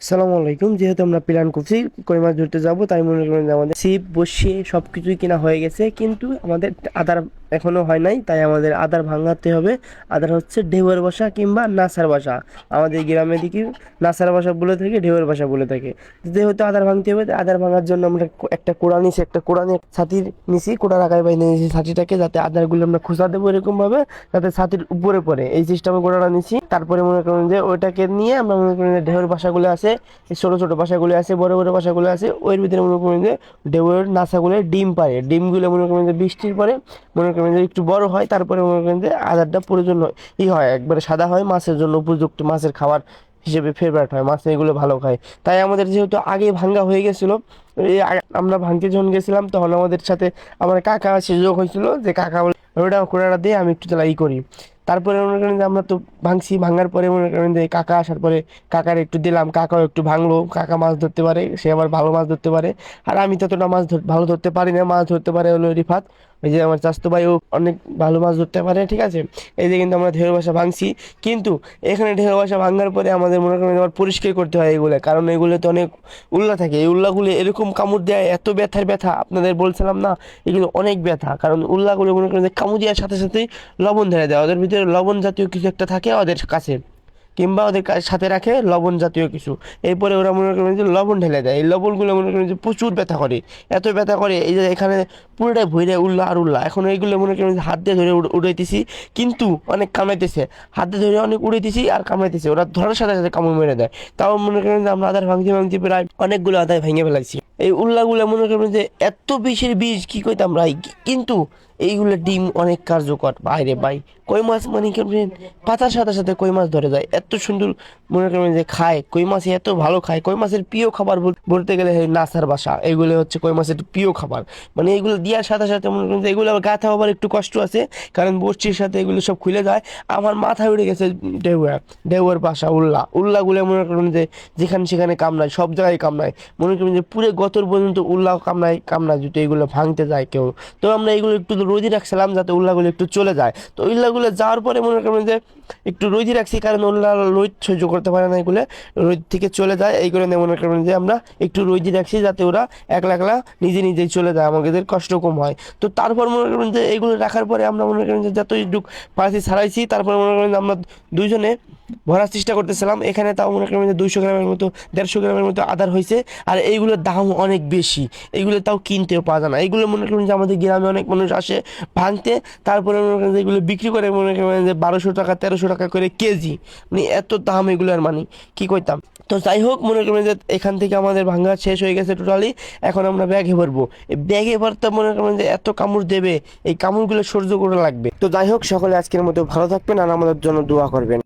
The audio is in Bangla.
আসসালামু আলাইকুম। যেহেতু আমরা প্ল্যান করছি কই মাছ ধরতে যাব, তাই মনে করেন যে আমাদের ছিপ বসিয়ে সব কিছুই কেনা হয়ে গেছে, কিন্তু আমাদের আদার এখনো হয় নাই। তাই আমাদের আদার ভাঙাতে হবে। আদার হচ্ছে ঢেউয়ের বাসা কিংবা নাসার বাসা। আমাদের গ্রামের দিকে নাসার বাসা বলে থাকে, ঢেউয়ের বাসা বলে থাকে। যেহেতু আদার ভাঙতে হবে, তাই আদার ভাঙার জন্য আমরা একটা কোড়া নিছি, একটা কোড়া নিয়ে ছাতির নিছি, কোড়ার আগায় বাইরে নিয়েছি ছাতিটাকে, যাতে আদারগুলো আমরা খোঁচা দেবো এরকম ভাবে যাতে ছাতির উপরে পড়ে, এই সিস্টেমে কোড়াটা নিছি। তারপরে মনে করেন যে ওইটাকে নিয়ে আমরা মনে করেন যে ঢেউয়ের বাসাগুলো আছে, এই ছোট ছোট বাসাগুলো আছে, বড় বড় বাসাগুলো আছে, ওর ভিতরে মনে করেন যে ঢেউয়ের নাসাগুলো ডিম পারে। ডিমগুলো মনে করেন যে বৃষ্টির পরে মনে করেন যে একটু বড় হয়, তারপরে মনে করেন যে আদারটা প্রয়োজন হয় হয় একবারে সাদা হয়, মাছের জন্য উপযুক্ত, মাছের খাবার হিসেবে ফেভারিট হয়, মাছ এগুলো ভালো খায়। তাই আমাদের যেহেতু আগে ভাঙ্গা হয়ে গেছিল, আমরা ভাঙতে যখন গেছিলাম তখন আমাদের সাথে আমার কাকা সুযোগ হয়েছিল, যে কাকা বলে ওটা কোড়াটা দিয়ে আমি একটু তাহলে করি। তারপরে মনে করেন যে আমরা তো ভাঙছি, ভাঙার পরে মনে করেন যে কাকা আসার পরে কাকার একটু দিলাম, কাকাও একটু ভাঙলো। কাকা মাছ ধরতে পারে, সে আবার ভালো মাছ ধরতে পারে। আর আমি ততটা মাছ ভালো ধরতে পারি না, মাছ ধরতে পারে হলো রিফাত, ওই যে আমার চাচাতো ভাই, ও অনেক ভালো মাছ ধরতে পারে, ঠিক আছে। এই যে কিন্তু আমরা ঢেউয়ের বাসা ভাঙছি, কিন্তু এখানে ঢেউয়ের বাসা ভাঙার পরে আমাদের মনে করেন আবার পরিষ্কার করতে হয় এগুলো, কারণ এগুলোতে অনেক উল্লা থাকে। এই উল্লাগুলো এরকম কামড় দেয়, এত ব্যথার ব্যথা আপনাদের বলছিলাম না, এগুলো অনেক ব্যথা। কারণ উল্লাগুলো মনে করেন যে কামড় দেওয়ার সাথে সাথেই লবণ ধরে দেয়, ওদের ভিতরে লবণ জাতীয় কিছু একটা থাকে ওদের কাছে, কিংবা ওদের সাথে রাখে লবণ জাতীয় কিছু। এরপরে ওরা মনে করেন যে লবণ ঢেলে দেয়, এই লবণগুলো মনে করেন যে প্রচুর ব্যথা করে, এত ব্যথা করে। এই যে এখানে পুরোটাই ভইরে উল্লা আর উল্লা। এখন এইগুলো মনে করেন যে হাত দিয়ে ধরে উড়াইতেছি, কিন্তু অনেক কামড়াইতেছে। হাত দিয়ে ধরে অনেক উড়াইতেছি আর কামড়াইতেছে, ওরা ধরার সাথে সাথে কামড় মেরে দেয়। তাও মনে করেন যে আমরা আদার ভাঙতে ভাঙতে প্রায় অনেকগুলো আদায় ভেঙে ফেলাইছি। এই উল্লাগুলো মনে করেন যে এত বিষের বিষ, কি কইতাম ভাই। কিন্তু এইগুলো ডিম অনেক কার্যকর, বাইরে ভাই। কই মাছ মানে কি বলেন, পাতার সাথে সাথে কই মাছ ধরে যায়, এত সুন্দর মনে করেন যে খায় কই মাছ, এত ভালো খায়। কই মাছের প্রিয় খাবার বলতে গেলে এই নাসার বাসা, এগুলো হচ্ছে কই মাছের প্রিয় খাবার। মানে এগুলো দেওয়ার সাথে সাথে মনে করেন যে এগুলো আবার গাথা হবার একটু কষ্ট আছে, কারণ বড়শির সাথে এগুলো সব খুলে যায়। আমার মাথায় উঠে গেছে ঢেউয়ের বাসা, উল্লাগুলো মনে করেন যে যেখানে সেখানে কামড়ায়, সব জায়গায় কামড়ায়। মনে করেন যে পুরো গতর পর্যন্ত উল্লা কামড়ায় যদি এগুলো ভাঙতে যায় কেউ। তো আমরা এগুলো একটু রোদে রাখছিলাম যাতে উল্লাগুলো একটু চলে যায়। তো উল্লাগুলো যাওয়ার পরে মনে করেন যে একটু রোদে রাখছি, কারণ উল্লা রোদ সহ্য করতে পারে না, এগুলো রোদ থেকে চলে যায়। এইগুলো নিয়ে মনে করেন যে আমরা একটু রোদে রাখছি যাতে ওরা একলা একলা নিজে নিজেই চলে যায়, আমাদের কষ্ট কম হয়। তো তারপর মনে করেন যে এগুলো রাখার পরে আমরা মনে করেন যে যতই পাশে ছাড়াইছি, তারপর মনে করেন যে আমরা দুইজনে ভরার চেষ্টা করতেছিলাম। এখানে তাও মনে করেন যে 200 গ্রামের মতো, 150 গ্রামের মতো আদার হয়েছে। আর এইগুলোর দাম অনেক বেশি, এইগুলো তাও কিনতেও পাওয়া যায় না। এইগুলো মনে করেন যে আমাদের গ্রামে অনেক মানুষ আসে ভাঙতে, তারপরে মনে করেন যে এগুলো বিক্রি করে মনে করেন যে 1200 টাকা 1300 টাকা করে কেজি। মানে এত দাম এগুলোর, মানে কি কইতাম। তো যাই হোক, মনে করেন যে এখান থেকে আমাদের ভাঙা শেষ হয়ে গেছে টোটালি। এখন আমরা ব্যাগে ভরবো। এই ব্যাগে ভরতে মনে করেন যে এত কামড় দেবে, এই কামড়গুলো সহ্য করা লাগবে। তো যাই হোক, সকলে আজকের মতো ভালো থাকবেন আর আমাদের জন্য দোয়া করবেন।